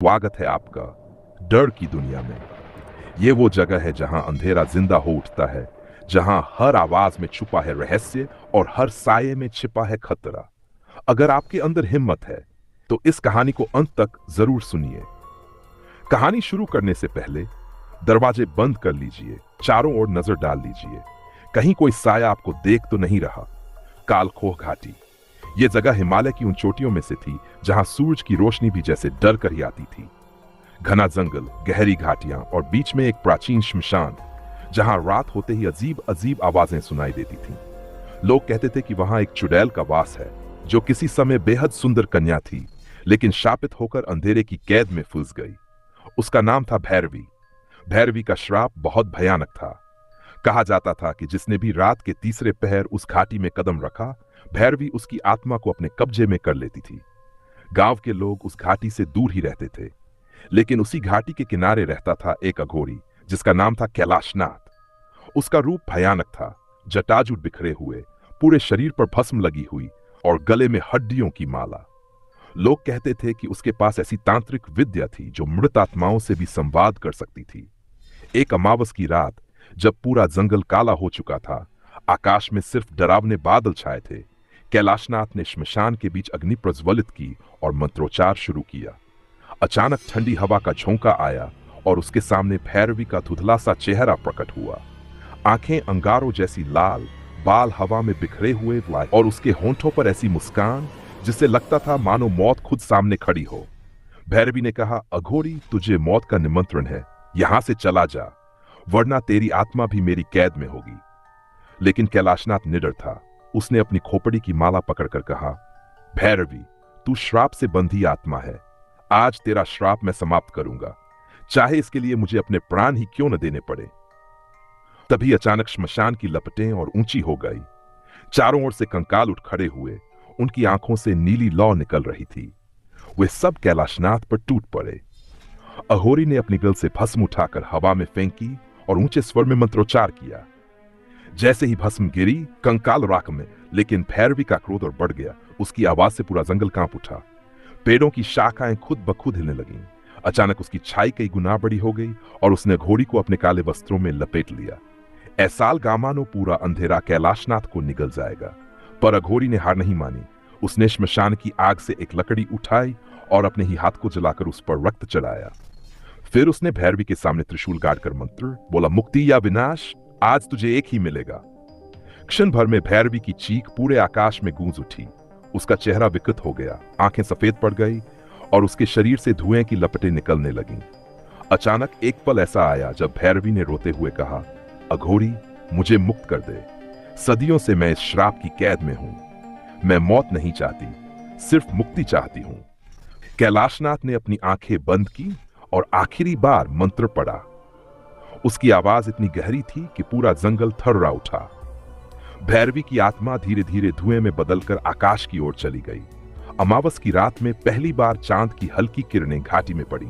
स्वागत है आपका डर की दुनिया में। ये वो जगह है जहां अंधेरा जिंदा हो उठता है, जहां हर आवाज में छुपा है रहस्य और हर साये में छिपा है खतरा। अगर आपके अंदर हिम्मत है तो इस कहानी को अंत तक जरूर सुनिए। कहानी शुरू करने से पहले दरवाजे बंद कर लीजिए, चारों ओर नजर डाल लीजिए, कहीं कोई साया आपको देख तो नहीं रहा। कालखोह घाटी ये जगह हिमालय की उन चोटियों में से थी जहां सूरज की रोशनी भी जैसे डर कर ही आती थी। घना जंगल, गहरी घाटियां और बीच में एक प्राचीन श्मशान जहां रात होते ही अजीब अजीब आवाजें सुनाई देती थीं। लोग कहते थे कि वहां एक चुड़ैल का वास है जो किसी समय बेहद सुंदर कन्या थी, लेकिन शापित होकर अंधेरे की कैद में फंस गई। उसका नाम था भैरवी। भैरवी का श्राप बहुत भयानक था। कहा जाता था कि जिसने भी रात के तीसरे पहर उस घाटी में कदम रखा, भैरवी उसकी आत्मा को अपने कब्जे में कर लेती थी। गांव के लोग उस घाटी से दूर ही रहते थे, लेकिन उसी घाटी के किनारे रहता था एक अघोरी जिसका नाम था कैलाशनाथ। उसका रूप भयानक था, जटाजूट बिखरे हुए, पूरे शरीर पर भस्म लगी हुई और गले में हड्डियों की माला। लोग कहते थे कि उसके पास ऐसी तांत्रिक विद्या थी जो मृत आत्माओं से भी संवाद कर सकती थी। एक अमावस की रात जब पूरा जंगल काला हो चुका था, आकाश में सिर्फ डरावने बादल छाए थे, कैलाशनाथ ने श्मशान के बीच अग्नि प्रज्वलित की और मंत्रोच्चार शुरू किया। अचानक ठंडी हवा का झोंका आया और उसके सामने भैरवी का धुंधला सा चेहरा प्रकट हुआ। आंखें अंगारों जैसी लाल, बाल हवा में बिखरे हुए और उसके होंठों पर ऐसी मुस्कान जिससे लगता था मानो मौत खुद सामने खड़ी हो। भैरवी ने कहा, अघोरी, तुझे मौत का निमंत्रण है, यहां से चला जा, वरना तेरी आत्मा भी मेरी कैद में होगी। लेकिन कैलाशनाथ निडर था। उसने अपनी खोपड़ी की माला पकड़कर कहा, भैरवी, तू श्राप से बंधी आत्मा है, आज तेरा श्राप मैं समाप्त करूंगा, चाहे इसके लिए मुझे अपने प्राण ही क्यों न देने पड़े। तभी अचानक श्मशान की लपटें और ऊंची हो गई। चारों ओर से कंकाल उठ खड़े हुए, उनकी आंखों से नीली लौ निकल रही थी। वे सब कैलाशनाथ पर टूट पड़े। अघोरी ने अपनी गल से भस्म उठाकर हवा में फेंकी और ऊंचे स्वर में मंत्रोच्चार किया। जैसे ही भस्म गिरी, कंकाल राख में, लेकिन भैरवी का क्रोध और बढ़ गया। उसकी आवाज से पूरा जंगल कांप उठा। पेड़ों की शाखाएं खुद ब खुद हिलने लगीं। अचानक उसकी छाई कई गुना बड़ी हो गई और उसने घोड़ी को अपने काले वस्त्रों में लपेट लिया। ऐसाल गामानो पूरा अंधेरा कैलाशनाथ को निगल जाएगा। पर अघोरी ने हार नहीं मानी। उसने श्मशान की आग से एक लकड़ी उठाई और अपने ही हाथ को जलाकर उस पर रक्त चढ़ाया। फिर उसने भैरवी के सामने त्रिशूल गाड़कर मंत्र बोला, मुक्ति या विनाश, आज तुझे एक ही मिलेगा। क्षण भर में भैरवी की चीख पूरे आकाश में गूंज उठी। उसका चेहरा विकृत हो गया, आंखें सफेद पड़ गई और उसके शरीर से धुएं की लपटें निकलने लगीं। अचानक एक पल ऐसा आया जब भैरवी ने रोते हुए कहा, अघोरी, मुझे मुक्त कर दे, सदियों से मैं इस श्राप की कैद में हूं। मैं मौत नहीं चाहती, सिर्फ मुक्ति चाहती हूं। कैलाशनाथ ने अपनी आंखें बंद की और आखिरी बार मंत्र पढ़ा। उसकी आवाज इतनी गहरी थी कि पूरा जंगल थर्रा उठा। भैरवी की आत्मा धीरे धीरे धुएं में बदलकर आकाश की ओर चली गई। अमावस की रात में पहली बार चांद की हल्की किरणें घाटी में पड़ी।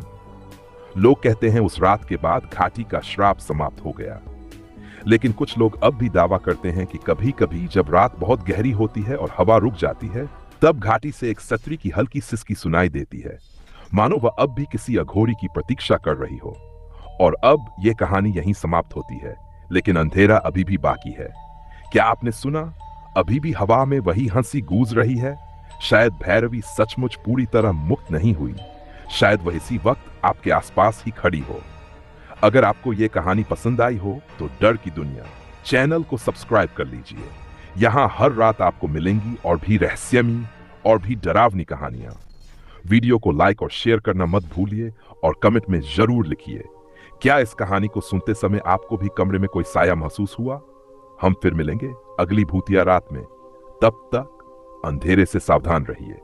लोग कहते हैं उस रात के बाद घाटी का श्राप समाप्त हो गया। लेकिन कुछ लोग अब भी दावा करते हैं कि कभी कभी जब रात बहुत गहरी होती है और हवा रुक जाती है, तब घाटी से एक सत्री की हल्की सिसकी सुनाई देती है, मानो वह अब भी किसी अघोरी की प्रतीक्षा कर रही हो। और अब यह कहानी यहीं समाप्त होती है, लेकिन अंधेरा अभी भी बाकी है। क्या आपने सुना? अभी भी हवा में वही हंसी गूंज रही है। शायद भैरवी सचमुच पूरी तरह मुक्त नहीं हुई। शायद वह इसी वक्त आपके आसपास ही खड़ी हो। अगर आपको यह कहानी पसंद आई हो तो डर की दुनिया चैनल को सब्सक्राइब कर लीजिए। यहां हर रात आपको मिलेंगी और भी रहस्यमयी और भी डरावनी कहानियां। वीडियो को लाइक और शेयर करना मत भूलिए और कमेंट में जरूर लिखिए, क्या इस कहानी को सुनते समय आपको भी कमरे में कोई साया महसूस हुआ? हम फिर मिलेंगे अगली भूतिया रात में। तब तक अंधेरे से सावधान रहिए।